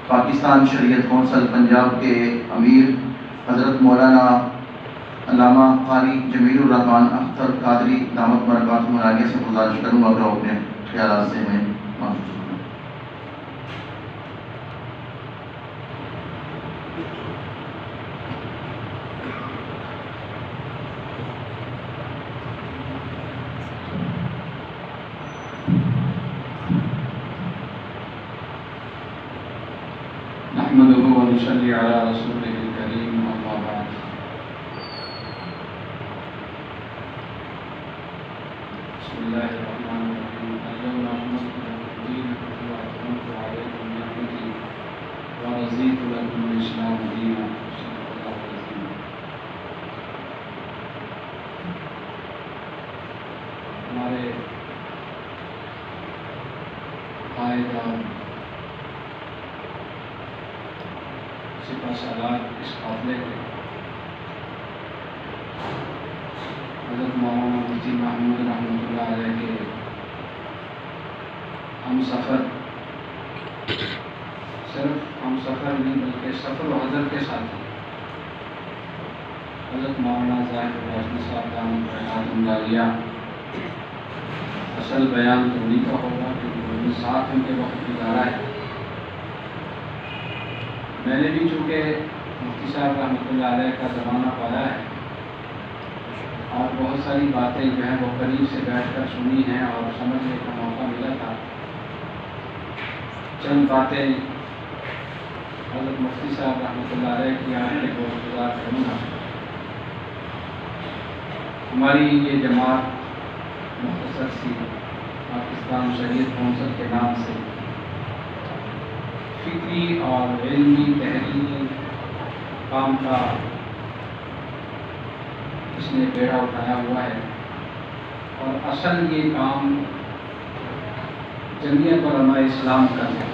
پاکستان شریعت کونسل پنجاب کے امیر حضرت مولانا علامہ قاری جمیل الرحمن اختر قادری دامت برکاتہم العالیہ سے گزارش کروں گا کہ اپنے خیالات سے میں محفوظ کروں. نحمده ونصلي على رسوله الكريم أما بعد. بسم الله الرحمن الرحيم. اليوم أكملت لكم دينكم وأتممت عليكم نعمتي ورضيت لكم الإسلام دينا. صدق الله العظيم. ہمارے قائد اور سپہ سالار اس قافلے کے حضرت مولانا مفتی محمود رحمۃ اللہ علیہ کے ہم سفر، صرف ہم سفر نہیں بلکہ سفر و حضر کے ساتھ حضرت مولانا ظاہر الروشنی صاحب دامت برکاتہم العالیہ. اصل بیان تو انہیں کا ہوگا کہ ساتھ ان کے وقت گزارا ہے. میں نے بھی چونکہ مفتی صاحب رحمۃ اللہ علیہ کا زمانہ پایا ہے اور بہت ساری باتیں جو ہیں وہ قریب سے بیٹھ کر سنی ہیں اور سمجھنے کا موقع ملا تھا. چند باتیں حضرت مفتی صاحب رحمۃ اللہ علیہ کی آنے کے گوشت گزار کروں گا. ہماری یہ جماعت مختصر سی پاکستان شریعت کونسل کے نام سے فکری اور علمی تحریری کام کا اس نے بیڑا اٹھایا ہوا ہے اور اصل یہ کام جمعیت علماء اسلام کا ہے.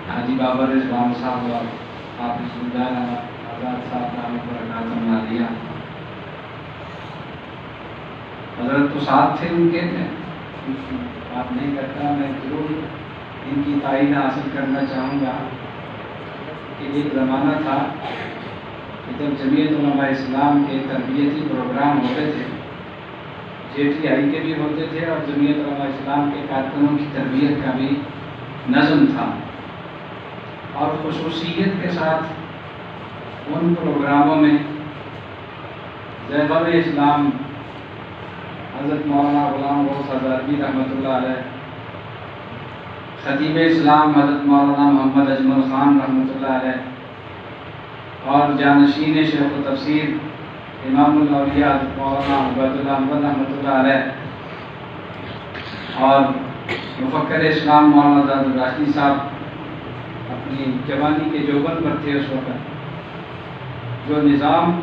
حاجی بابر رضوان صاحب اور حافظ اللہ آزاد صاحب رحمۃ برکاتہم العالیہ حضرت تو ساتھ تھے ان کے بات نہیں کرتا. میں ضرور ان کی تائید حاصل کرنا چاہوں گا کہ ایک زمانہ تھا کہ جب جمعیت علماء اسلام کے تربیتی پروگرام ہوتے تھے، JTI کے بھی ہوتے تھے اور جمعیت علماء اسلام کے کارکنوں کی تربیت کا بھی نظم تھا، اور خصوصیت کے ساتھ ان پروگراموں میں ذیبر اسلام حضرت مولانا غلام غوث ہزاروی رحمۃ اللہ علیہ، خطیب اسلام حضرت مولانا محمد اجمل خان رحمۃ اللہ علیہ اور جانشین شیخ و تفسیر امام الاولیاء حضرت مولانا عبید اللہ احمد رحمۃ اللہ علیہ اور مفکر اسلام مولانا ظاہر الروشنی صاحب اپنی جوانی کے جوبن پر تھے. اس وقت جو نظام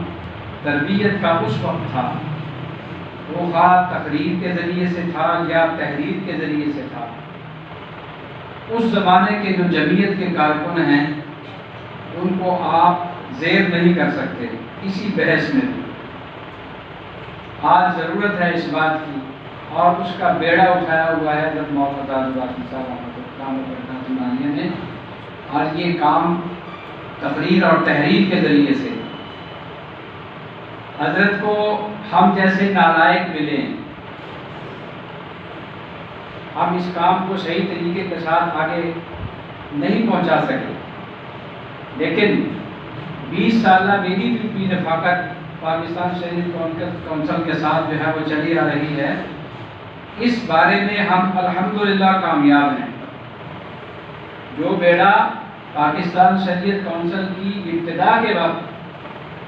تربیت کا اس وقت تھا وہ خواہ تقریر کے ذریعے سے تھا یا تحریر کے ذریعے سے تھا. اس زمانے کے جو جمعیت کے کارکن ہیں ان کو آپ زیر نہیں کر سکتے کسی بحث میں بھی. آج ضرورت ہے اس بات کی اور اس کا بیڑا اٹھایا ہوا ہے حضرت مولانا ظاہر الروشنی صاحب رحمۃ اللہ برکاتہم العالیہ نے، اور یہ کام تقریر اور تحریر کے ذریعے سے حضرت کو ہم جیسے نالائق ملیں. ہم اس کام کو صحیح طریقے کے ساتھ آگے نہیں پہنچا سکے، لیکن 20 سالہ میری بھی رفاقت پاکستان شریعت کونسل کے ساتھ جو ہے وہ چلی آ رہی ہے. اس بارے میں ہم الحمدللہ کامیاب ہیں. جو بیڑا پاکستان شریعت کونسل کی ابتدا کے وقت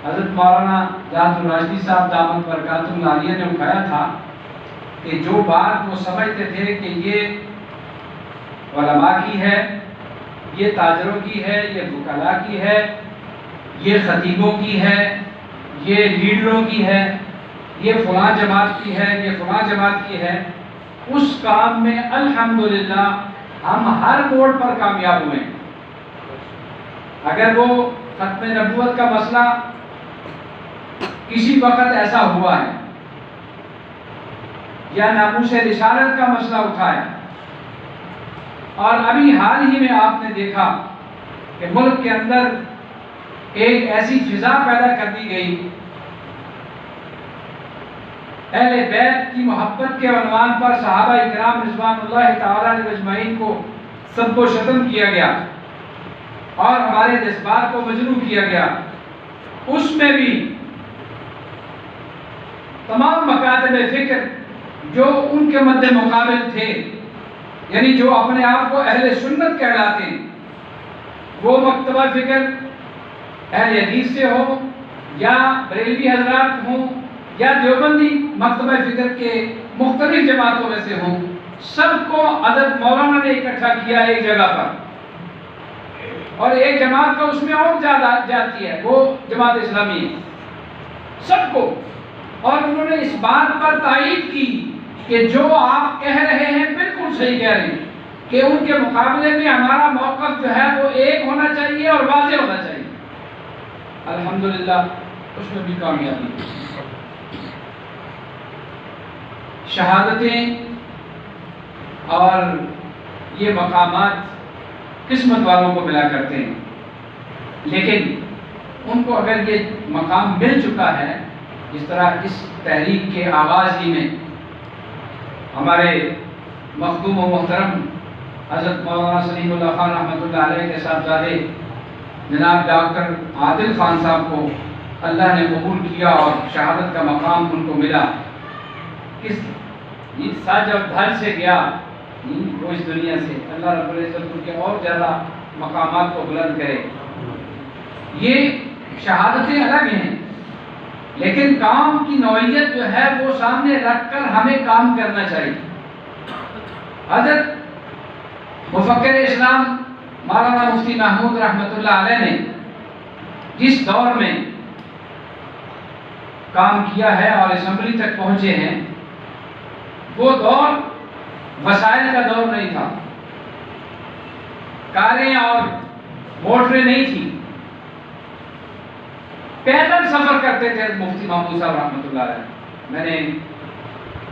حضرت مولانا ظاہر الروشنی صاحب دامت برکاتہم العالیہ نے اٹھایا تھا کہ جو بات وہ سمجھتے تھے کہ یہ علماء کی ہے، یہ تاجروں کی ہے، یہ وکلاء کی ہے، یہ خطیبوں کی ہے، یہ لیڈروں کی ہے، یہ فلاں جماعت کی ہے، یہ فلاں جماعت کی ہے، اس کام میں الحمدللہ ہم ہر موڑ پر کامیاب ہوئے. اگر وہ ختم نبوت کا مسئلہ کسی وقت ایسا ہوا ہے یا ناموس رسالت کا مسئلہ اٹھا ہے اور ابھی حال ہی میں آپ نے دیکھا کہ ملک کے اندر ایک ایسی فضا پیدا کر دی گئی، اہل بیت کی محبت کے عنوان پر صحابہ اکرام رضوان اللہ تعالیٰ علیہ اجمعین کو سب و شتم کیا گیا اور ہمارے جذبات کو مجروح کیا گیا۔ اس میں بھی تمام مکاتب فکر جو ان کے مد مقابل تھے، یعنی جو اپنے آپ کو اہل سنت کہلاتے ہیں، وہ مکتبہ فکر اہل حدیث سے ہو یا بریلوی حضرات ہوں یا دیوبندی مکتبہ فکر کے مختلف جماعتوں میں سے ہوں، سب کو حضرت مولانا نے اکٹھا کیا ایک جگہ پر، اور ایک جماعت کا اس میں اور زیادہ جاتی ہے، وہ جماعت اسلامی ہے، سب کو، اور انہوں نے اس بات پر تائید کی کہ جو آپ کہہ رہے ہیں بالکل صحیح کہہ رہے ہیں کہ ان کے مقابلے میں ہمارا موقف جو ہے وہ ایک ہونا چاہیے اور واضح ہونا چاہیے۔ الحمدللہ اس میں بھی کامیابی۔ شہادتیں اور یہ مقامات قسمت والوں کو ملا کرتے ہیں، لیکن ان کو اگر یہ مقام مل چکا ہے، جس طرح اس تحریک کے آغاز ہی میں ہمارے مخدوم و محترم حضرت مولانا سلیم اللہ خان رحمۃ اللہ علیہ کے صاحبزادے جناب ڈاکٹر عادل خان صاحب کو اللہ نے قبول کیا اور شہادت کا مقام ان کو ملا۔ اس ساتھ جب گھر سے گیا وہ اس دنیا سے، اللہ رب العزت ان کے اور زیادہ مقامات کو بلند کرے۔ یہ شہادتیں الگ ہیں، لیکن کام کی نوعیت جو ہے وہ سامنے رکھ کر ہمیں کام کرنا چاہیے۔ حضرت مفکر اسلام مولانا مفتی محمود رحمۃ اللہ علیہ نے جس دور میں کام کیا ہے اور اسمبلی تک پہنچے ہیں، وہ دور وسائل کا دور نہیں تھا، کاریں اور موٹریں نہیں تھی، پیدل سفر کرتے تھے مفتی محمود صاحب رحمۃ اللہ علیہ۔ میں نے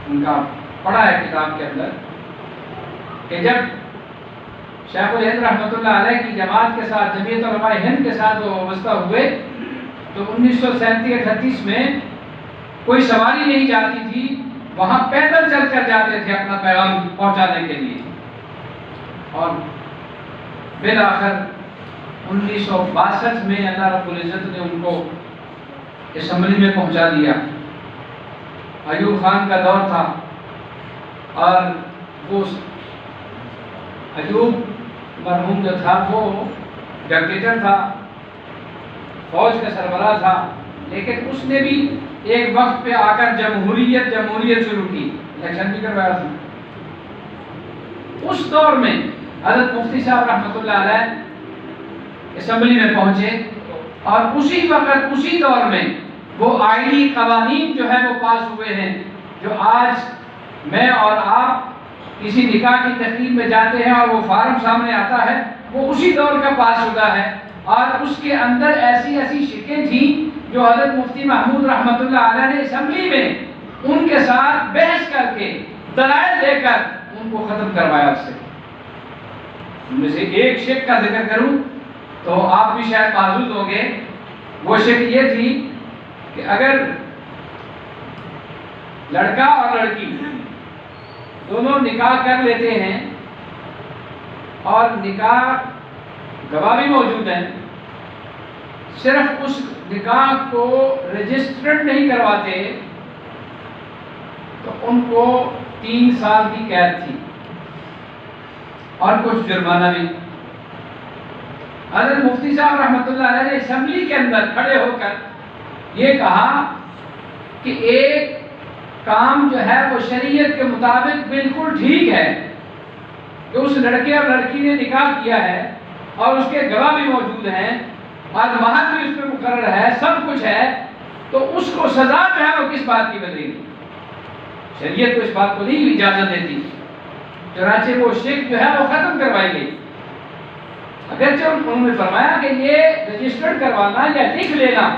ان کا پڑھا ہے کتاب کے اندر کہ جب شیخ الہند رحمۃ اللہ علیہ کی جماعت کے ساتھ، جمعیت علماء ہند کے ساتھ وہ وابستہ ہوئے تو 1937-38 میں کوئی سواری نہیں جاتی تھی، وہاں پیدل چل کر جاتے تھے اپنا پیغام پہنچانے کے لیے، اور بالآخر 1962 میں اللہ رب العزت نے ان کو اسمبلی میں پہنچا دیا۔ ایوب خان کا دور تھا اور وہ ایوب مرحوم جو تھا وہ ڈکٹیٹر تھا، فوج کا سربراہ تھا، لیکن اس نے بھی ایک وقت پہ آ کر جمہوریت شروع کی، الیکشن بھی کروایا تھا۔ اس دور میں حضرت مفتی صاحب رحمۃ اللہ علیہ اسمبلی میں پہنچے اور اسی وقت اسی دور میں وہ آئینی قوانین جو ہے وہ پاس ہوئے ہیں، جو آج میں اور آپ کسی نکاح کی تقریب میں جاتے ہیں اور وہ فارم سامنے آتا ہے، وہ اسی دور کا پاس شدہ ہے، اور اس کے اندر ایسی ایسی شکیں تھیں جو حضرت مفتی محمود رحمۃ اللہ علیہ نے اسمبلی میں ان کے ساتھ بحث کر کے دلائل دے کر ان کو ختم کروایا۔ اس سے ان میں سے ایک شک کا ذکر کروں تو آپ بھی شاید محظوظ ہوں گے، وہ شک یہ تھی کہ اگر لڑکا اور لڑکی دونوں نکاح کر لیتے ہیں اور نکاح گواہ بھی موجود ہیں، صرف اس نکاح کو رجسٹرڈ نہیں کرواتے تو ان کو 3 سال کی قید تھی اور کچھ جرمانہ بھی۔ حضرت مفتی صاحب رحمۃ اللہ علیہ نے اسمبلی کے اندر کھڑے ہو کر یہ کہا کہ ایک کام جو ہے وہ شریعت کے مطابق بالکل ٹھیک ہے کہ اس لڑکے اور لڑکی نے نکاح کیا ہے اور اس کے گواہ بھی موجود ہیں اور مہر بھی اس پہ مقرر ہے، سب کچھ ہے، تو اس کو سزا جو ہے وہ کس بات کی ملے گی؟ شریعت کو اس بات کو نہیں اجازت دیتی، چنانچہ وہ شک جو ہے وہ ختم کروائی گئی۔ اگرچہ انہوں نے فرمایا کہ یہ رجسٹرڈ کروانا یا لکھ لینا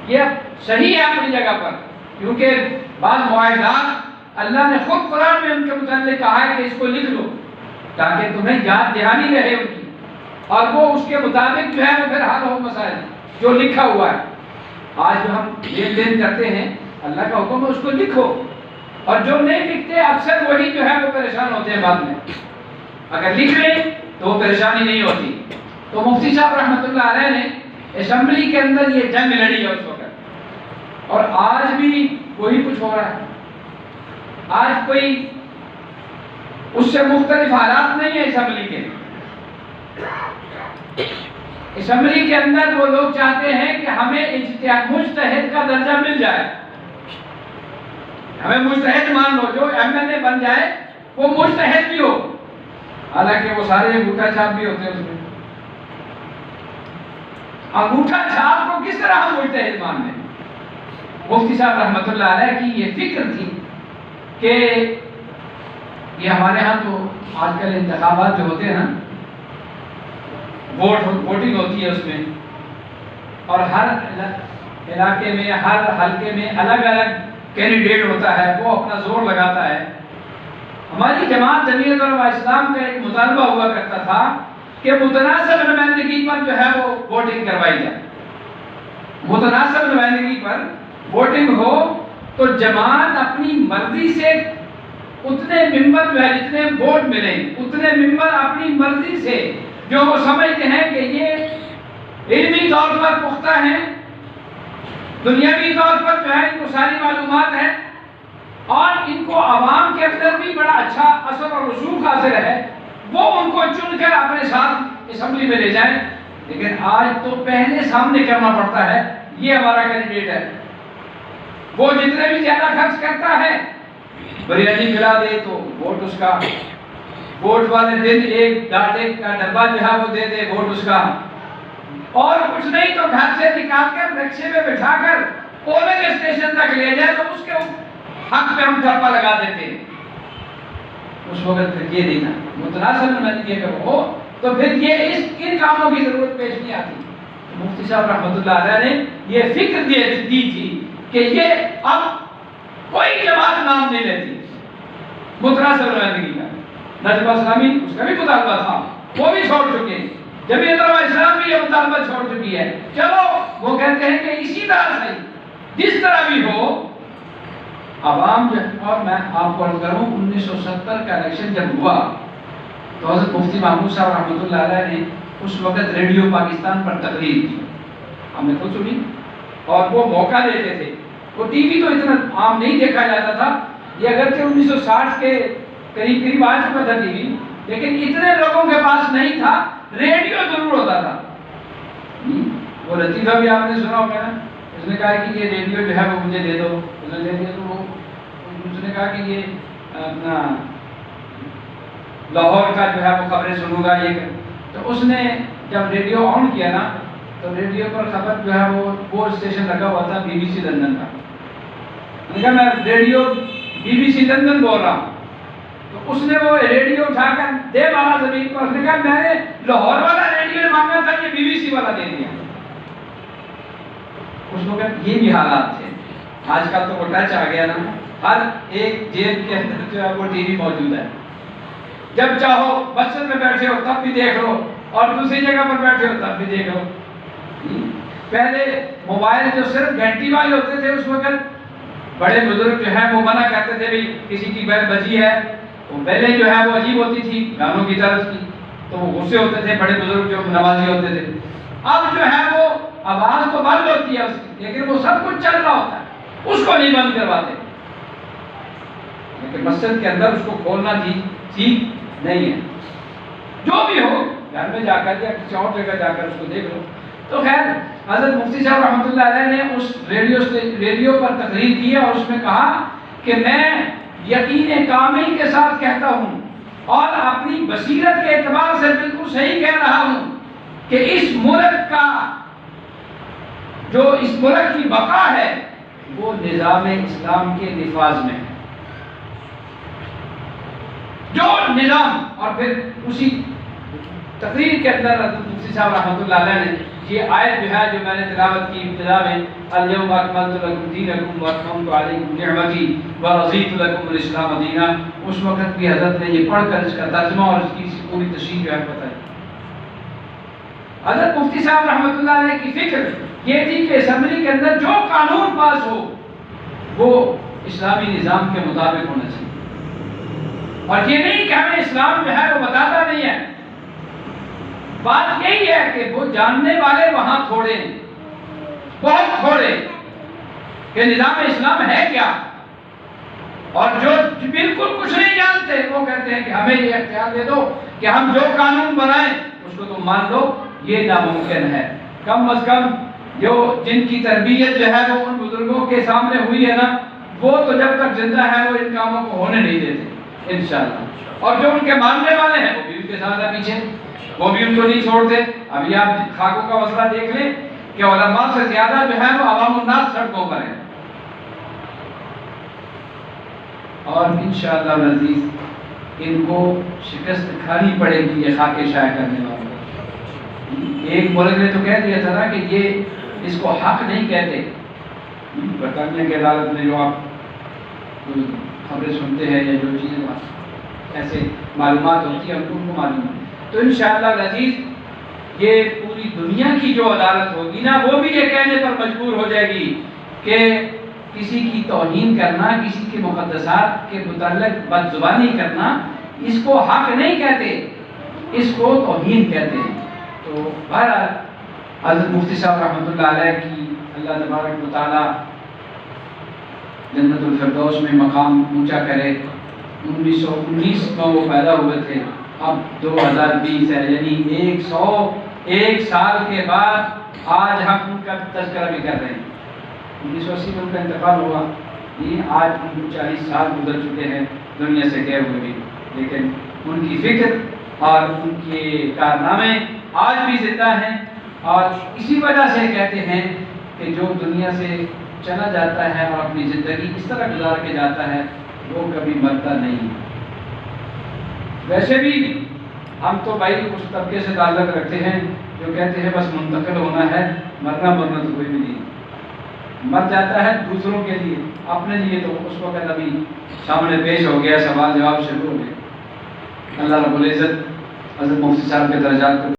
یہ صحیح ہے اپنی جگہ پر، کیونکہ بعض معاہدات اللہ نے خود قرآن میں ان کے متعلق کہا ہے کہ اس کو لکھ لو، تاکہ تمہیں یاد دہانی رہے ان کی، اور وہ اس کے مطابق جو ہے وہ پھر حل ہو مسائل جو لکھا ہوا ہے۔ آج جو ہم لین دین کرتے ہیں اللہ کا حکم ہے اس کو لکھو، اور جو نہیں لکھتے اکثر وہی جو ہے وہ پریشان ہوتے ہیں بعد میں۔ اگر لکھ لیں تو وہ پریشانی نہیں ہوتی۔ تو مفتی صاحب رحمۃ اللہ علیہ نے اسمبلی کے اندر یہ جنگ لڑی ہے اس وقت، اور آج بھی وہی کچھ ہو رہا ہے۔ آج کوئی اس سے مختلف حالات نہیں ہے اسمبلی کے۔ اسمبلی کے اندر وہ لوگ چاہتے ہیں کہ ہمیں مجتہد کا درجہ مل جائے، ہمیں مجتہد مان لو، جو ایم ایل اے بن جائے وہ مجتہد بھی ہو، حالانکہ وہ سارے انگوٹھا چھاپ بھی ہوتے ہیں اس میں۔ انگوٹھا چھاپ کو کس طرح ہم مجتہد مان لیں؟ مفتی صاحب رحمۃ اللہ علیہ کی یہ فکر تھی کہ یہ ہمارے ہاں تو آج کل انتخابات جو ہوتے ہیں نا، ووٹنگ ہوتی ہے اس میں، اور ہر علاقے میں ہر حلقے میں الگ الگ کینڈیڈیٹ ہوتا ہے، وہ اپنا زور لگاتا ہے۔ ہماری جماعت جمعیت علماء اسلام کا ایک مطالبہ ہوا کرتا تھا کہ متناسب نمائندگی پر جو ہے وہ ووٹنگ کروائی جائے، متناسب نمائندگی پر ووٹنگ ہو تو جماعت اپنی مرضی سے اتنے ممبر جو ہے جتنے ووٹ ملیں اتنے ممبر اپنی مرضی سے جو وہ سمجھتے ہیں کہ یہ علمی طور پر پختہ ہیں، دنیاوی طور پر جو ہے ان کو ساری معلومات ہے، اور ان کو عوام کے اندر بھی بڑا اچھا اثر اور رسوخ حاصل ہے، وہ ان کو چن کر اپنے ساتھ اسمبلی میں لے جائیں۔ لیکن آج تو پہلے سامنے کرنا پڑتا ہے یہ ہمارا کینڈیڈیٹ ہے، وہ جتنے بھی زیادہ خرچ کرتا ہے بریانی کھلا دے تو ووٹ اس کا، ووٹ والے دن ایک ڈاٹے کا ڈبہ جو ہے وہ دے دے، ووٹ اس کا، اور کچھ نہیں تو گھر سے نکال کر رکشے میں بٹھا کر پولنگ اسٹیشن تک لے جائے تو اس کے حق پہ ہم ٹھپا لگا دیتے ہیں۔ اس وقت پھر یہ نہیں تھا، متناسب نمائندگی اگر ہو تو پھر یہ ان کاموں کی ضرورت پیش نہیں آتی۔ مفتی صاحب رحمۃ اللہ علیہ نے یہ فکر دی تھی کہ یہ اب کوئی جماعت نام نہیں لیتی متناسب نمائندگی کا۔ نجمہ اسلامی اس کا بھی مطالبہ تھا، وہ بھی چھوڑ چکے ہیں، جمعیت علماء اسلام بھی یہ مطالبہ چھوڑ چکی ہے۔ چلو وہ کہتے ہیں کہ اسی طرح سے جس طرح بھی ہو عوام جو، اور میں آپ کو عرض کروں 1970 کا الیکشن جب ہوا تو حضرت مفتی محمود صاحب رحمۃ اللہ علیہ نے اس وقت ریڈیو پاکستان پر تقریر کی، ہم نے خود سنی، اور وہ موقع دیتے تھے۔ وہ ٹی وی تو اتنا عام نہیں دیکھا جاتا تھا، یہ اگرچہ 1960 کے قریب آ چکا تھا ٹی وی، لیکن اتنے لوگوں کے پاس نہیں تھا، ریڈیو ضرور ہوتا تھا۔ وہ لطیفہ بھی آپ نے سنا ہوگا نا، اس نے کہا کہ یہ ریڈیو جو ہے وہ مجھے دے دو، اس نے دے دیا تو اس نے کہا کہ یہ اپنا لاہور کا جو ہے وہ خبریں سنوں گا یہ، تو اس نے جب ریڈیو آن کیا نا تو ریڈیو پر خبر جو ہے وہ اسٹیشن لگا ہوا تھا BBC لندن کا، میں نے کہا میں ریڈیو BBC لندن بول رہا ہوں، تو اس نے وہ ریڈیو اٹھا کر دے والا زمین پر، اس نے کہا میں نے لاہور والا ریڈیو مانگا تھا، یہ BBC والا دے دیا۔ اس وقت یہ بھی حالات تھے، آج کل تو وہ ٹچ آ گیا نا، ہر ایک جیب کے اندر جو ہے وہ ٹی وی موجود ہے، جب چاہو مسجد میں بیٹھے ہو تب بھی دیکھ لو، اور دوسری جگہ پر بیٹھے ہو تب بھی دیکھ لو۔ پہلے موبائل جو صرف گھنٹی والے ہوتے تھے اس وقت بڑے بزرگ جو ہیں وہ منع کرتے تھے بھی کسی کی بیل بجی ہے، وہ بیلیں جو ہے وہ عجیب ہوتی تھی گانوں کی طرف کی، تو وہ غصے ہوتے تھے بڑے بزرگ جو نمازی ہوتے تھے۔ اب جو ہے وہ آواز تو بند ہوتی ہے اس کی، لیکن وہ سب کچھ چل رہا ہوتا ہے، اس کو نہیں بند کرواتے، لیکن مسجد کے اندر اس کو کھولنا ٹھیک نہیں ہے۔ جو بھی ہو گھر میں جا کر یا کسی اور جگہ جا کر اس کو دیکھ لو۔ تو خیر حضرت مفتی صاحب رحمۃ اللہ علیہ نے اس ریڈیو پر تقریر کی اور اس میں کہا کہ میں یقین کامل کے ساتھ کہتا ہوں اور اپنی بصیرت کے اعتبار سے بالکل صحیح کہہ رہا ہوں کہ اس ملک کی بقا ہے وہ نظام اسلام کے نفاذ میں ہے۔ جو نظام، اور پھر اسی تقریر کے اندر حضرت مفتی صاحب رحمۃ اللہ علیہ نے یہ آیت جو ہے جو میں نے تلاوت کی ابتدا میں الیوم اکملت لکم دینکم واتممت علیکم نعمتی ورضیت لکم الاسلام دینا، اس وقت بھی حضرت نے یہ پڑھ کر اس کا ترجمہ اور اس کی پوری تشریح جو ہے بتائی۔ حضرت مفتی صاحب رحمۃ اللہ علیہ کی فکر یہ تھی کہ اسمبلی کے اندر جو قانون پاس ہو وہ اسلامی نظام کے مطابق ہونا چاہیے، اور یہ نہیں کہ ہمیں اسلام جو ہے وہ بتاتا نہیں ہے۔ بات یہی ہے کہ وہ جاننے والے وہاں تھوڑے ہیں، بہت تھوڑے، کہ نظام اسلام ہے کیا، اور جو بالکل کچھ نہیں جانتے وہ کہتے ہیں کہ ہمیں یہ اختیار دے دو کہ ہم جو قانون بنائیں اس کو تم مان لو۔ یہ ناممکن ہے۔ کم از کم جو جن کی تربیت جو ہے وہ ان بزرگوں کے سامنے ہوئی ہے نا، وہ تو جب تک زندہ ہے وہ ان کاموں کو ہونے نہیں دیتے انشاءاللہ، اور جو ان کے ماننے والے ہیں وہ بھی ان کے ساتھ ہیں پیچھے، وہ بھی ان کو نہیں چھوڑتے۔ ابھی آپ خاکوں کا مسئلہ دیکھ لیں کہ علماء سے زیادہ جو ہے وہ عوام الناس سڑکوں پر ہیں، اور انشاءاللہ العزیز ان کو شکست کھانی پڑے گی یہ خاکے شائع کرنے والوں کو۔ ایک ملک نے تو کہہ دیا تھا نا کہ یہ اس کو حق نہیں کہتے، برطانیہ کی عدالت میں جو آپ خبریں سنتے ہیں یا جو چیزیں ایسے معلومات ہوتی ہیں ان کو معلوم ہے۔ تو انشاءاللہ العزیز یہ پوری دنیا کی جو عدالت ہوگی نا وہ بھی یہ کہنے پر مجبور ہو جائے گی کہ کسی کی توہین کرنا، کسی کے مقدسات کے متعلق بدزبانی کرنا، اس کو حق نہیں کہتے، اس کو توہین کہتے ہیں۔ تو بہرحال حضرت مفتی صاحب رحمۃ اللہ علیہ کی اللہ تبارک و تعالی جنت الفردوس میں مقام اونچا کرے۔ 1919 میں وہ پیدا ہوئے تھے، اب 2020 ہے، یعنی 101 سال کے بعد آج ہم ان کا تذکرہ بھی کر رہے ہیں۔ 1980 میں ان کا انتقال ہوا، یہ آج ان کو 40 سال گزر چکے ہیں دنیا سے گئے ہوئے بھی، لیکن ان کی فکر اور ان کے کارنامے آج بھی زندہ ہیں، اور اسی وجہ سے کہتے ہیں کہ جو دنیا سے چلا جاتا ہے اور اپنی زندگی اس طرح گزار کے جاتا ہے وہ کبھی مرتا نہیں۔ ویسے بھی ہم تو بھائی اس طبقے سے تعلق رکھتے ہیں جو کہتے ہیں بس منتقل ہونا ہے، مرنا تو کوئی بھی نہیں، مر جاتا ہے دوسروں کے لیے، اپنے لیے تو اس وقت ابھی سامنے پیش ہو گیا، سوال جواب شروع ہو گئے۔ اللہ رب العزت حضرت مفتی صاحب کے درجات کو